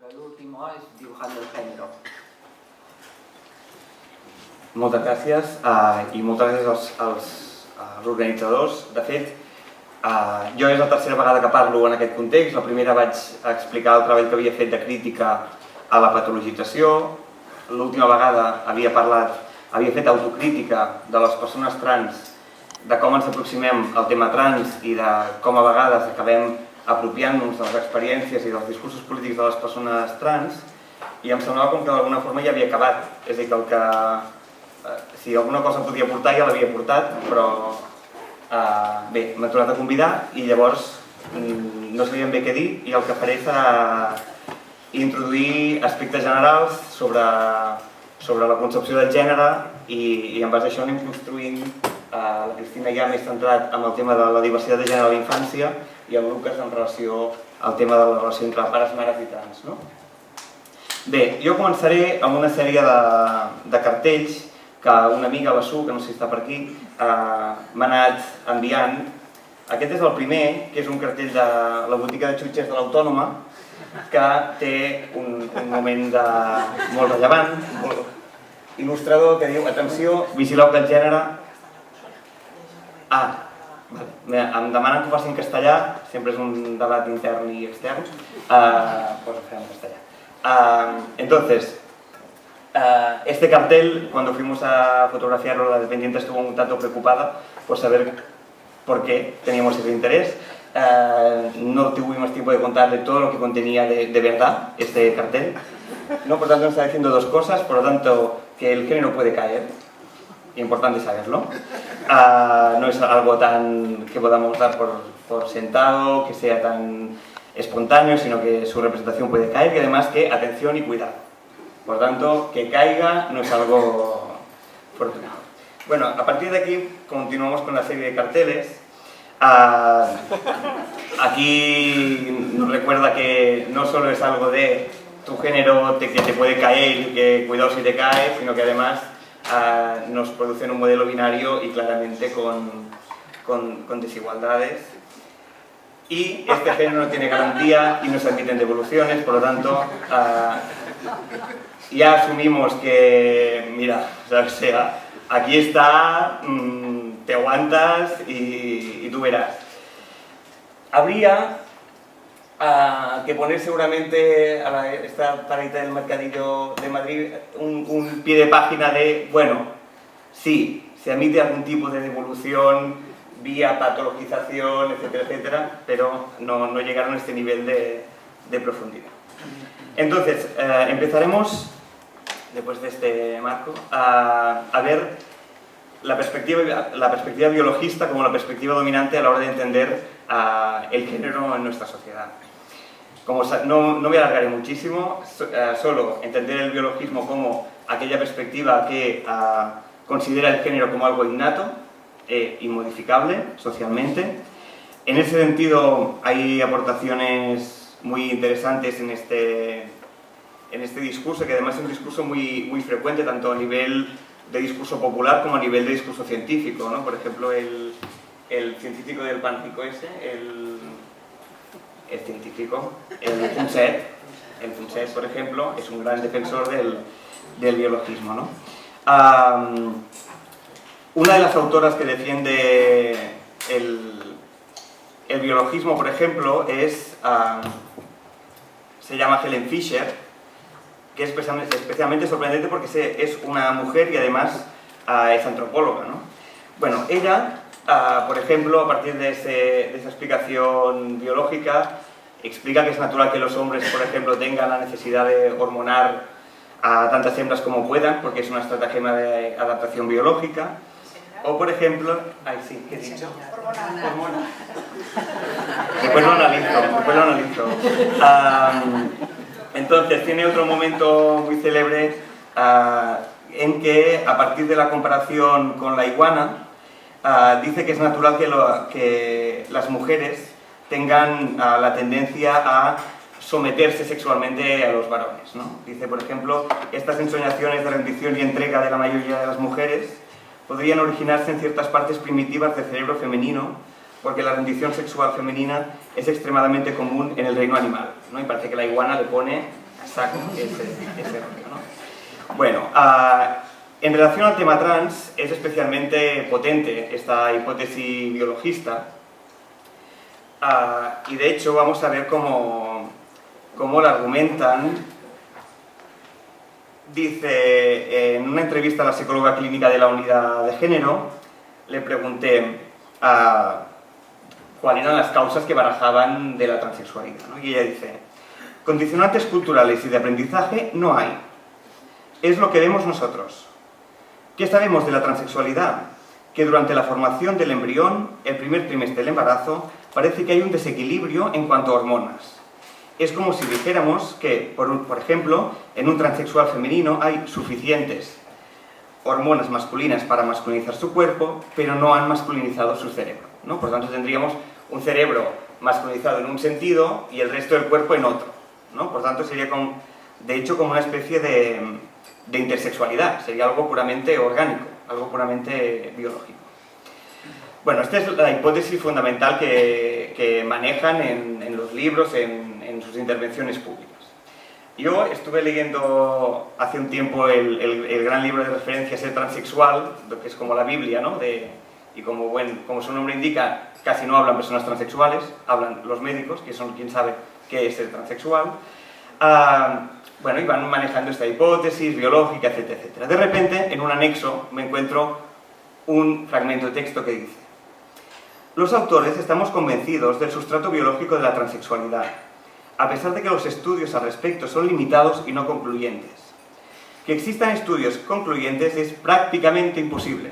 que el último es Dibujando el Género. Moltes gràcies i moltes gràcies als organitzadors. De fet, jo és la tercera vegada que parlo en aquest context. La primera vaig explicar el treball que havia fet de crítica a la patologització. L'última vegada havia fet autocrítica de les persones trans, de com ens aproximem al tema trans i de com a vegades acabem apropiant-nos de les experiències i dels discursos polítics de les persones trans, i em semblava com que d'alguna forma ja havia acabat. És a dir, si alguna cosa podia portar ja l'havia portat, però bé, m'ha tornat a convidar i llavors no sabíem bé què dir, i el que faré serà introduir aspectes generals sobre la concepció del gènere i en base a això anem construint. La Cristina ja més centrat en el tema de la diversitat de gènere a la infància i el Lucas en relació al tema de la relació entre pares, mares i trans. Bé, jo començaré amb una sèrie de cartells que una amiga, la Su, que no sé si està per aquí, m'ha anat enviant. Aquest és el primer, que és un cartell de la botiga de xutxes de l'Autònoma, que té un moment molt rellevant, molt il·lustrador, que diu: atenció, vigileu que el gènere... Em demanen que ho faci en castellà, sempre es un debat intern y externo, pues lo en castellà. Entonces, este cartel, cuando fuimos a fotografiarlo, la dependiente estuvo un tanto preocupada por saber por qué teníamos ese interés. No tuvimos tiempo de contarle todo lo que contenía de verdad este cartel. No, por tanto, nos está diciendo dos cosas. Por lo tanto, que el género puede caer. Importante saberlo. No es algo tan que podamos dar por sentado, que sea tan espontáneo, sino que su representación puede caer, y además que atención y cuidado. Por tanto, que caiga no es algo fortunado. Bueno, a partir de aquí continuamos con la serie de carteles. Aquí nos recuerda que no solo es algo de tu género que te puede caer y que cuidado si te cae, sino que además nos producen un modelo binario y claramente con desigualdades. Y este género no tiene garantía y no se admiten devoluciones, por lo tanto, ya asumimos que, mira, o sea, aquí está, te aguantas y tú verás. Habría que poner seguramente a esta parita del Mercadillo de Madrid un pie de página de, bueno, sí, se admite algún tipo de devolución vía patologización, etcétera, etcétera, pero no llegaron a este nivel de profundidad. Entonces, empezaremos, después de este marco, a ver la perspectiva biologista como la perspectiva dominante a la hora de entender el género en nuestra sociedad. No me alargaré muchísimo, solo entender el biologismo como aquella perspectiva que considera el género como algo innato e inmodificable socialmente. En ese sentido hay aportaciones muy interesantes en este discurso, que además es un discurso muy frecuente, tanto a nivel de discurso popular como a nivel de discurso científico, ¿no? Por ejemplo, el científico del Pántico ese, el Punset, por ejemplo, es un gran defensor del biologismo, ¿no? Una de las autoras que defiende el biologismo, por ejemplo, se llama Helen Fisher, que es especialmente sorprendente porque es una mujer y además es antropóloga, ¿no? Bueno, ella, por ejemplo, a partir de esa explicación biológica, explica que es natural que los hombres, por ejemplo, tengan la necesidad de hormonar a tantas hembras como puedan, porque es una estratagema de adaptación biológica. O, por ejemplo... Ay, sí, ¿qué he dicho? Hormona. Después lo analizo. Entonces, tiene otro momento muy célebre en que, a partir de la comparación con la iguana, dice que es natural que las mujeres tengan la tendencia a someterse sexualmente a los varones, ¿no? Dice, por ejemplo, estas ensoñaciones de rendición y entrega de la mayoría de las mujeres podrían originarse en ciertas partes primitivas del cerebro femenino, porque la rendición sexual femenina es extremadamente común en el reino animal, ¿no? Y parece que la iguana le pone saco ese rollo, ¿no? Bueno, en relación al tema trans, es especialmente potente esta hipótesis biologista, y de hecho vamos a ver cómo la argumentan. Dice, en una entrevista a la psicóloga clínica de la unidad de género, le pregunté cuáles eran las causas que barajaban de la transexualidad, ¿no? Y ella dice, condicionantes culturales y de aprendizaje no hay. Es lo que vemos nosotros. ¿Qué sabemos de la transexualidad? Que durante la formación del embrión, el primer trimestre del embarazo, parece que hay un desequilibrio en cuanto a hormonas. Es como si dijéramos que, por ejemplo, en un transexual femenino hay suficientes hormonas masculinas para masculinizar su cuerpo, pero no han masculinizado su cerebro, ¿no? Por tanto, tendríamos un cerebro masculinizado en un sentido y el resto del cuerpo en otro, ¿no? Por tanto, sería, de hecho, como una especie de intersexualidad, sería algo puramente orgánico, algo puramente biológico. Bueno, esta es la hipótesis fundamental que manejan en los libros, en sus intervenciones públicas. Yo estuve leyendo hace un tiempo el gran libro de referencia Ser transexual, que es como la Biblia, ¿no? Y como su nombre indica, casi no hablan personas transexuales, hablan los médicos, que son quien sabe qué es ser transexual. Bueno, y van manejando esta hipótesis biológica, etcétera, etcétera. De repente, en un anexo, me encuentro un fragmento de texto que dice: los autores estamos convencidos del sustrato biológico de la transexualidad, a pesar de que los estudios al respecto son limitados y no concluyentes. Que existan estudios concluyentes es prácticamente imposible.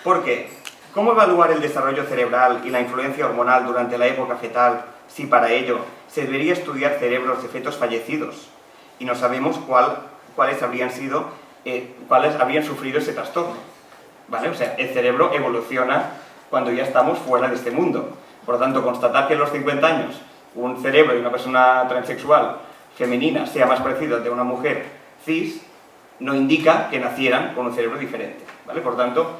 ¿Por qué? ¿Cómo evaluar el desarrollo cerebral y la influencia hormonal durante la época fetal si para ello se debería estudiar cerebros de fetos fallecidos y no sabemos cuáles habrían sufrido ese trastorno? ¿Vale? O sea, el cerebro evoluciona cuando ya estamos fuera de este mundo. Por lo tanto, constatar que en los 50 años un cerebro de una persona transexual femenina sea más parecido al de una mujer cis no indica que nacieran con un cerebro diferente, ¿vale? Por tanto,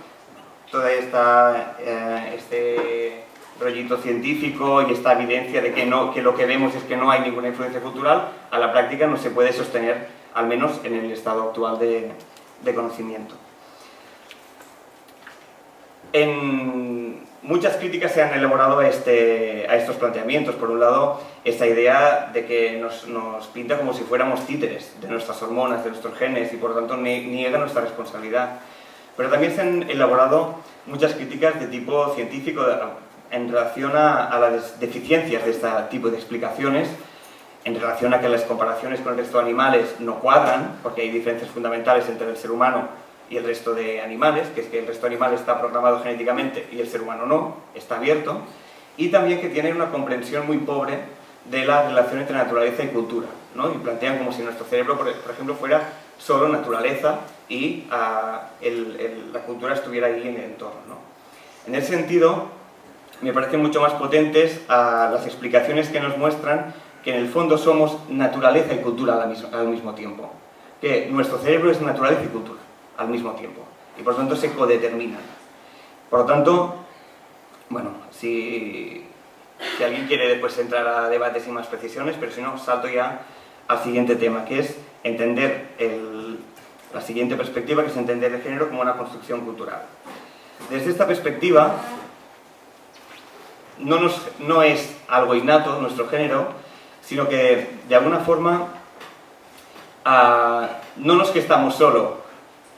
toda este rollito científico y esta evidencia de que lo que vemos es que no hay ninguna influencia cultural, a la práctica no se puede sostener, al menos en el estado actual de conocimiento. Muchas críticas se han elaborado a estos planteamientos. Por un lado, esta idea de que nos pinta como si fuéramos títeres de nuestras hormonas, de nuestros genes, y por lo tanto niega nuestra responsabilidad. Pero también se han elaborado muchas críticas de tipo científico en relación a las deficiencias de este tipo de explicaciones, en relación a que las comparaciones con el resto de animales no cuadran, porque hay diferencias fundamentales entre el ser humano y el resto de animales, que es que el resto de animales está programado genéticamente y el ser humano no, está abierto, y también que tienen una comprensión muy pobre de la relación entre naturaleza y cultura, ¿no? Y plantean como si nuestro cerebro, por ejemplo, fuera solo naturaleza y la cultura estuviera ahí en el entorno, ¿no? En ese sentido, me parecen mucho más potentes las explicaciones que nos muestran que en el fondo somos naturaleza y cultura al mismo tiempo, que nuestro cerebro es naturaleza y cultura al mismo tiempo, y por lo tanto se codeterminan. Por lo tanto, bueno, si alguien quiere después entrar a debates y más precisiones, pero si no, salto ya al siguiente tema, que es entender la siguiente perspectiva, que es entender el género como una construcción cultural. Desde esta perspectiva, no es algo innato nuestro género, sino que de alguna forma no nos gestamos solo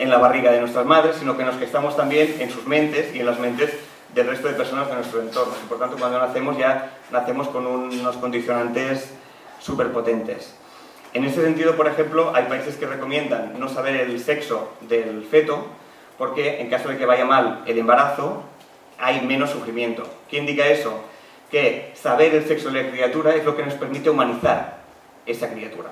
en la barriga de nuestras madres, sino que nos gestamos también en sus mentes y en las mentes del resto de personas de nuestro entorno. Y por tanto, cuando nacemos ya nacemos con unos condicionantes súper potentes. En ese sentido, por ejemplo, hay países que recomiendan no saber el sexo del feto, porque en caso de que vaya mal el embarazo, hay menos sufrimiento. ¿Qué indica eso? Que saber el sexo de la criatura es lo que nos permite humanizar esa criatura.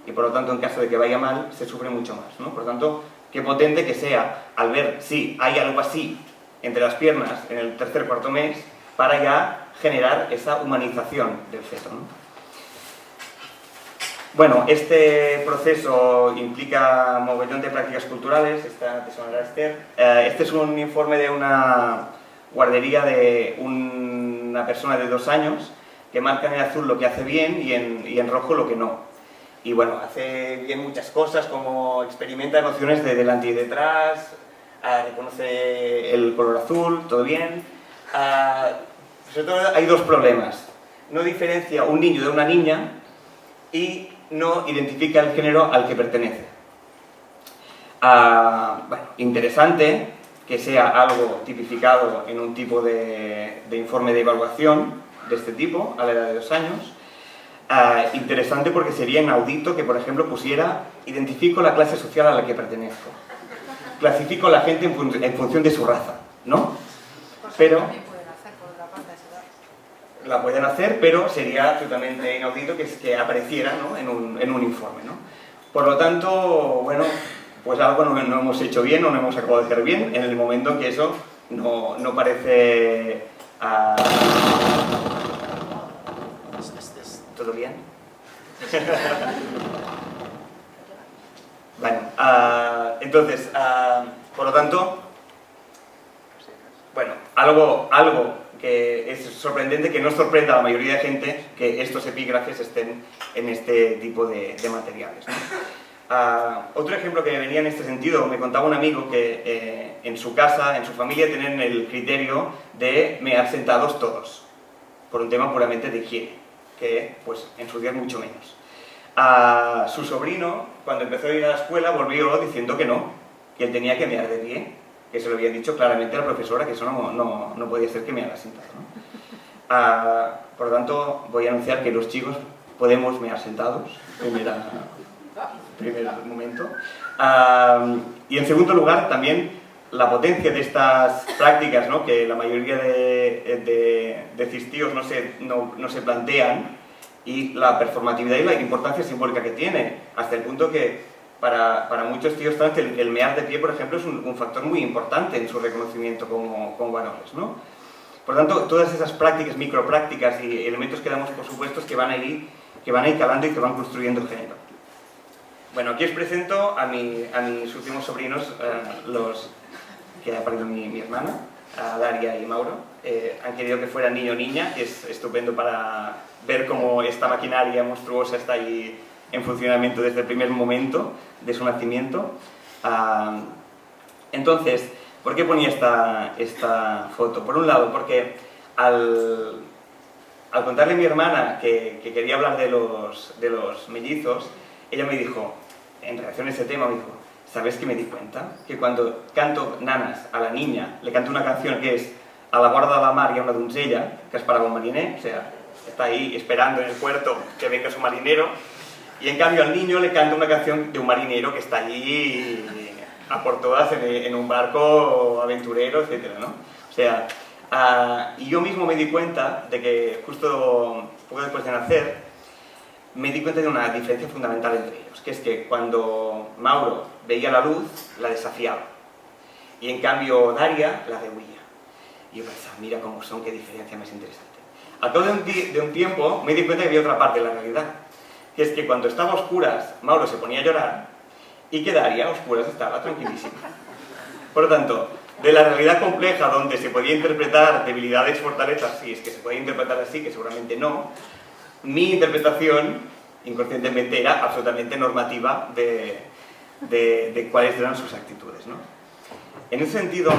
Y por lo tanto, en caso de que vaya mal, se sufre mucho más, ¿no? Por lo tanto, qué potente que sea al ver si hay algo así entre las piernas en el tercer o cuarto mes para ya generar esa humanización del feto, ¿no? Bueno, este proceso implica un mogollón de prácticas culturales, esta te sonará Esther. Este es un informe de una guardería de una persona de 2 años que marca en azul lo que hace bien y en rojo lo que no. y bueno, hace bien muchas cosas como experimenta emociones de delante y detrás, reconoce el color azul, todo bien. Sobre todo hay dos problemas. No diferencia un niño de una niña y no identifica el género al que pertenece. Bueno, interesante que sea algo tipificado en un tipo de informe de evaluación de este tipo, a la edad de 2 años. Interesante porque sería inaudito que, por ejemplo, pusiera identifico la clase social a la que pertenezco, clasifico a la gente en función de su raza, ¿no? Pero la pueden hacer, pero sería absolutamente inaudito que apareciera, ¿no?, en un informe, ¿no? Por lo tanto, bueno, pues algo no hemos hecho bien o no hemos acabado de hacer bien en el momento en que eso no parece... ¿Todo bien? Bueno, entonces, por lo tanto, bueno, algo que es sorprendente, que no sorprenda a la mayoría de gente que estos epígrafes estén en este tipo de materiales, ¿no? Otro ejemplo que me venía en este sentido, me contaba un amigo que en su casa, en su familia, tienen el criterio de mear sentados todos, por un tema puramente de higiene, que pues en sus días mucho menos. Su sobrino, cuando empezó a ir a la escuela, volvió diciendo que no, que él tenía que mear de pie, que se lo había dicho claramente a la profesora, que eso no podía ser que meara sentado, ¿no? Por lo tanto, voy a anunciar que los chicos podemos mear sentados, primer momento. Y en segundo lugar, también la potencia de estas prácticas, ¿no?, que la mayoría de cistíos no se plantean, y la performatividad y la importancia simbólica que tiene, hasta el punto que para muchos tíos trans el mear de pie, por ejemplo, es un factor muy importante en su reconocimiento como varones, ¿no? Por lo tanto, todas esas prácticas, microprácticas y elementos que damos por supuestos que van a ir calando y que van construyendo el género. Bueno, aquí os presento a mis últimos sobrinos, los que ha parido mi hermana, Daria y Mauro. Han querido que fuera niño o niña, que es estupendo para ver cómo esta maquinaria monstruosa está ahí en funcionamiento desde el primer momento de su nacimiento. Entonces, ¿por qué ponía esta foto? Por un lado, porque al contarle a mi hermana que quería hablar de los mellizos, ella me dijo, en relación a ese tema, me dijo, ¿sabes que me di cuenta? Que cuando canto nanas a la niña, le canto una canción que es a la guarda de la mar y a una doncella, que es para un mariner, o sea, está ahí esperando en el puerto que venga su marinero, y en cambio al niño le canto una canción de un marinero que está allí a por todas en un barco aventurero, etcétera, ¿no? O sea, y yo mismo me di cuenta de que justo poco después de nacer, me di cuenta de una diferencia fundamental entre ellos, que es que cuando Mauro veía la luz, la desafiaba, y en cambio Daria la rehuía. Y yo pensaba, mira cómo son, qué diferencia más interesante. Al cabo de un tiempo me di cuenta que había otra parte de la realidad, que es que cuando estaba a oscuras, Mauro se ponía a llorar, y que Daria a oscuras estaba tranquilísima. Por lo tanto, de la realidad compleja donde se podía interpretar debilidades, fortalezas, si es que se podía interpretar así, que seguramente no, mi interpretación, inconscientemente, era absolutamente normativa de cuáles eran sus actitudes, ¿no? En ese sentido,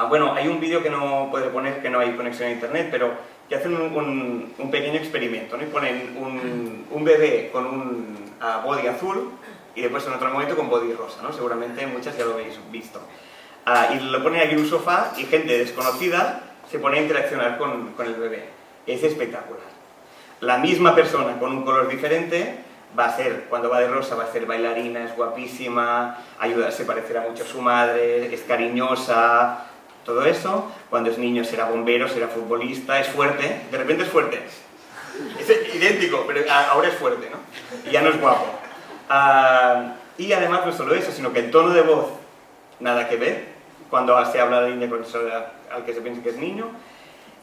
bueno, hay un vídeo que no puedo poner, que no hay conexión a internet, pero que hacen un pequeño experimento, ¿no? Y ponen un bebé con un body azul y después en otro momento con body rosa, ¿no? Seguramente muchas ya lo habéis visto. Y lo ponen aquí en un sofá y gente desconocida se pone a interaccionar con el bebé. Es espectacular. La misma persona con un color diferente va a ser, cuando va de rosa, va a ser bailarina, es guapísima, se parecerá mucho a su madre, es cariñosa, todo eso. Cuando es niño será bombero, será futbolista, es fuerte, de repente es fuerte. Es idéntico, pero ahora es fuerte, ¿no? Y ya no es guapo. Y además no solo eso, sino que el tono de voz, nada que ver, cuando se habla de niña con eso al que se piensa que es niño,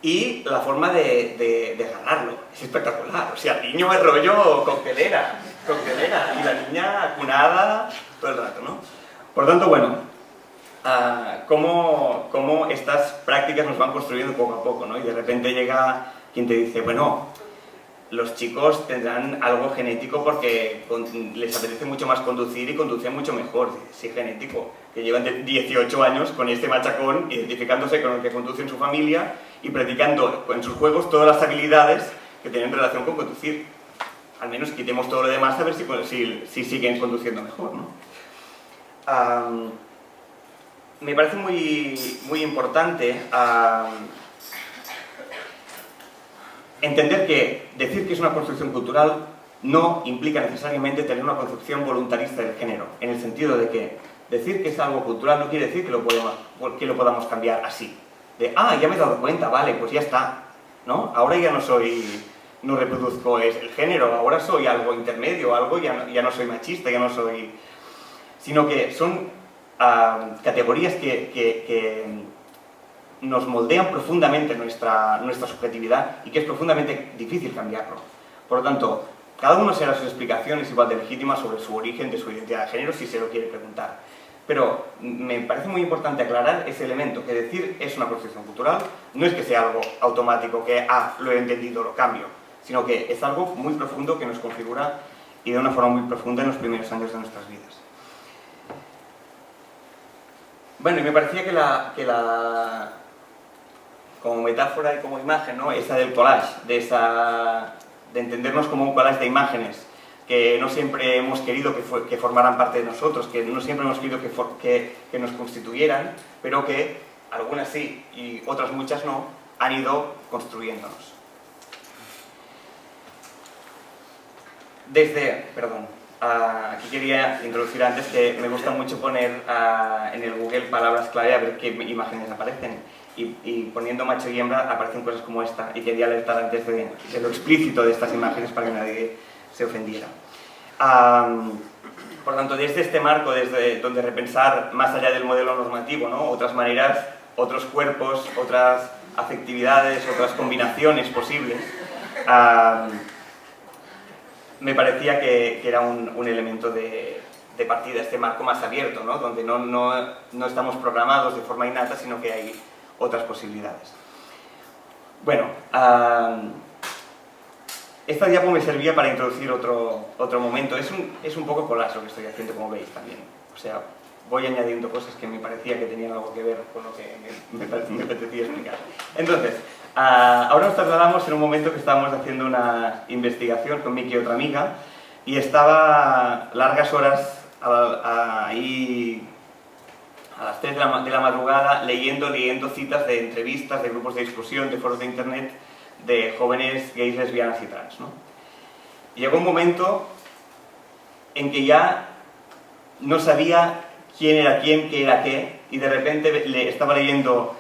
y la forma de ganarlo, es espectacular. O sea, el niño es rollo coctelera, y la niña acunada todo el rato, ¿no? Por lo tanto, bueno, cómo estas prácticas nos van construyendo poco a poco, ¿no? Y de repente llega quien te dice, bueno, los chicos tendrán algo genético porque les apetece mucho más conducir y conducen mucho mejor, sí, genético, que llevan 18 años con este machacón, identificándose con el que conduce en su familia y practicando en sus juegos todas las habilidades que tienen relación con conducir. Al menos quitemos todo lo demás a ver si siguen conduciendo mejor, ¿no? Me parece muy importante entender que decir que es una construcción cultural no implica necesariamente tener una concepción voluntarista del género, en el sentido de que decir que es algo cultural no quiere decir que lo podamos cambiar así. Ya me he dado cuenta, vale, pues ya está, ¿no? Ahora ya no reproduzco el género, ahora soy algo intermedio, ya no soy machista, ya no soy... Sino que son categorías que nos moldean profundamente nuestra subjetividad y que es profundamente difícil cambiarlo. Por lo tanto, cada uno será sus explicaciones igual de legítimas sobre su origen, de su identidad de género, si se lo quiere preguntar. Pero me parece muy importante aclarar ese elemento, que decir es una construcción cultural no es que sea algo automático, que lo he entendido, lo cambio, sino que es algo muy profundo que nos configura y de una forma muy profunda en los primeros años de nuestras vidas. Bueno, y me parecía que como metáfora y como imagen, ¿no? Esa del collage, de entendernos como un collage de imágenes, que no siempre hemos querido que formaran parte de nosotros, que no siempre hemos querido que nos constituyeran, pero que algunas sí y otras muchas no, han ido construyéndonos. Aquí quería introducir antes que me gusta mucho poner en el Google palabras clave a ver qué imágenes aparecen. Y poniendo macho y hembra aparecen cosas como esta, y quería alertar antes de lo explícito de estas imágenes para que nadie se ofendiera. Por tanto, desde este marco, desde donde repensar más allá del modelo normativo, ¿no? Otras maneras, otros cuerpos, otras afectividades, otras combinaciones posibles, me parecía que era un elemento de partida, este marco más abierto, ¿no? Donde no estamos programados de forma innata, sino que hay otras posibilidades. Bueno, esta diapo me servía para introducir otro momento. Es un poco collage lo que estoy haciendo, como veis también. O sea, voy añadiendo cosas que me parecía que tenían algo que ver con lo que me apetecía explicar. Entonces, ahora nos trasladamos en un momento que estábamos haciendo una investigación con Miki y otra amiga, y estaba largas horas ahí a las 3 de la madrugada leyendo citas de entrevistas, de grupos de discusión, de foros de internet, de jóvenes gays, lesbianas y trans, ¿no? Y llegó un momento en que ya no sabía quién era quién, qué era qué, y de repente estaba leyendo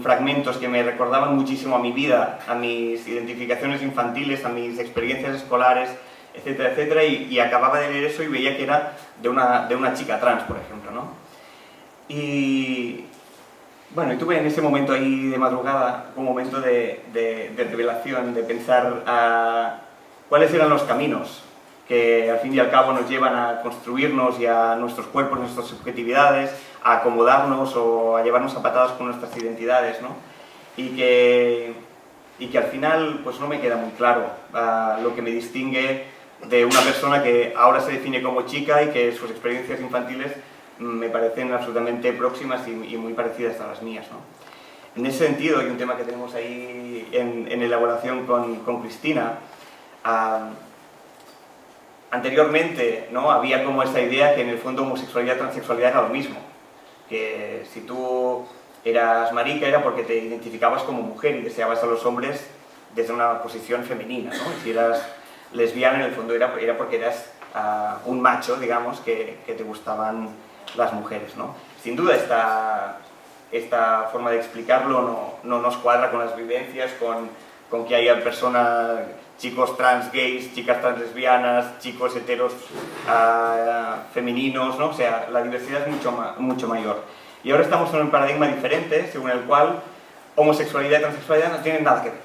fragmentos que me recordaban muchísimo a mi vida, a mis identificaciones infantiles, a mis experiencias escolares, etcétera, etcétera, y acababa de leer eso y veía que era de una chica trans, por ejemplo, ¿no? Y bueno, y tuve en ese momento ahí de madrugada un momento de revelación, de pensar cuáles eran los caminos que al fin y al cabo nos llevan a construirnos y a nuestros cuerpos, nuestras subjetividades, a acomodarnos o a llevarnos a patadas con nuestras identidades, ¿no? Y que al final pues no me queda muy claro lo que me distingue de una persona que ahora se define como chica y que sus experiencias infantiles me parecen absolutamente próximas y muy parecidas a las mías, ¿no? En ese sentido, y un tema que tenemos ahí en elaboración con Cristina, anteriormente, ¿no? Había como esa idea que en el fondo homosexualidad y transexualidad era lo mismo, que si tú eras marica era porque te identificabas como mujer y deseabas a los hombres desde una posición femenina, ¿no? Y si eras lesbiana en el fondo era porque eras un macho, digamos, que te gustaban las mujeres, ¿no? Sin duda esta forma de explicarlo no nos cuadra con las vivencias, con que haya personas, chicos trans gays, chicas trans lesbianas, chicos heteros femeninos, ¿no? O sea, la diversidad es mucho mayor. Y ahora estamos en un paradigma diferente, según el cual homosexualidad y transexualidad no tienen nada que ver.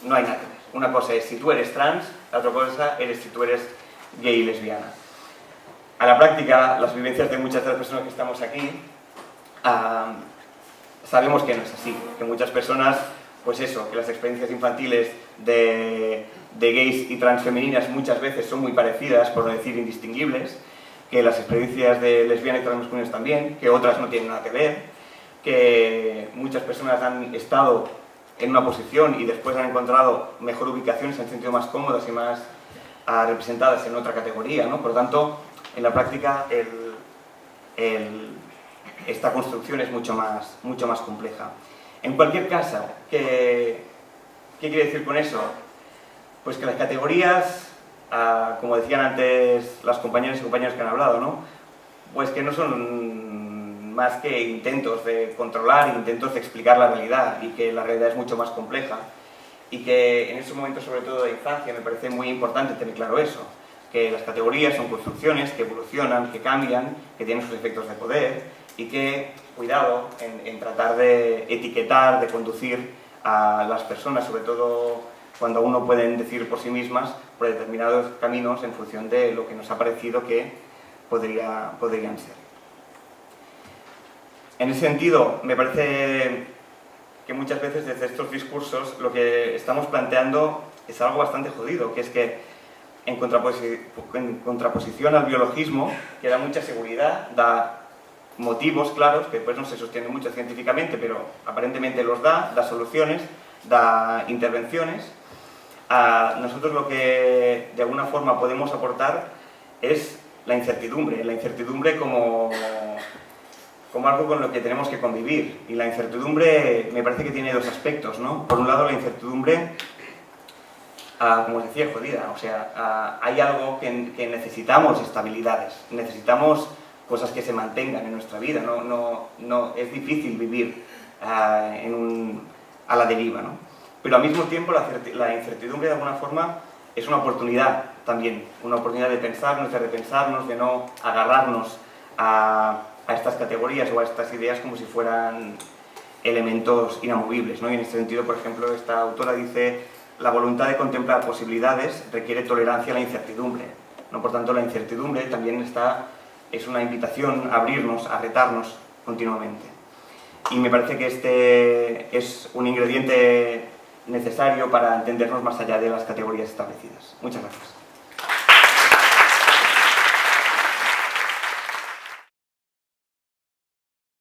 No hay nada que ver. Una cosa es si tú eres trans, la otra cosa es si tú eres gay y lesbiana. A la práctica, las vivencias de muchas de las personas que estamos aquí, sabemos que no es así, que muchas personas pues eso, que las experiencias infantiles de gays y transfemeninas muchas veces son muy parecidas, por no decir indistinguibles, que las experiencias de lesbianas y transmasculinas también, que otras no tienen nada que ver, que muchas personas han estado en una posición y después han encontrado mejor ubicación y se han sentido más cómodas y más representadas en otra categoría, ¿no? Por lo tanto, en la práctica esta construcción es mucho más compleja. En cualquier caso, ¿qué quiere decir con eso? Pues que las categorías, como decían antes las compañeras y compañeros que han hablado, ¿no? Pues que no son más que intentos de controlar, intentos de explicar la realidad, y que la realidad es mucho más compleja, y que en esos momentos, sobre todo de infancia, me parece muy importante tener claro eso, que las categorías son construcciones que evolucionan, que cambian, que tienen sus efectos de poder, y que, cuidado en tratar de etiquetar, de conducir a las personas, sobre todo cuando aún no pueden decir por sí mismas, por determinados caminos en función de lo que nos ha parecido que podrían ser. En ese sentido, me parece que muchas veces desde estos discursos lo que estamos planteando es algo bastante jodido, que es que en contraposición al biologismo, que da mucha seguridad, da motivos claros, que después no se sostienen mucho científicamente, pero aparentemente los da soluciones, da intervenciones. Nosotros lo que de alguna forma podemos aportar es la incertidumbre como algo con lo que tenemos que convivir. Y la incertidumbre me parece que tiene dos aspectos, ¿no? Por un lado, la incertidumbre, como os decía, jodida. O sea, hay algo que necesitamos estabilidades, necesitamos cosas que se mantengan en nuestra vida. No, es difícil vivir a la deriva, ¿no? Pero al mismo tiempo la incertidumbre de alguna forma es una oportunidad también, una oportunidad de pensarnos, de repensarnos, de no agarrarnos a estas categorías o a estas ideas como si fueran elementos inamovibles, ¿no? Y en este sentido, por ejemplo, esta autora dice: la voluntad de contemplar posibilidades requiere tolerancia a la incertidumbre, ¿no? Por tanto, la incertidumbre también es una invitación a abrirnos, a retarnos continuamente. Y me parece que este es un ingrediente necesario para entendernos más allá de las categorías establecidas. Muchas gracias.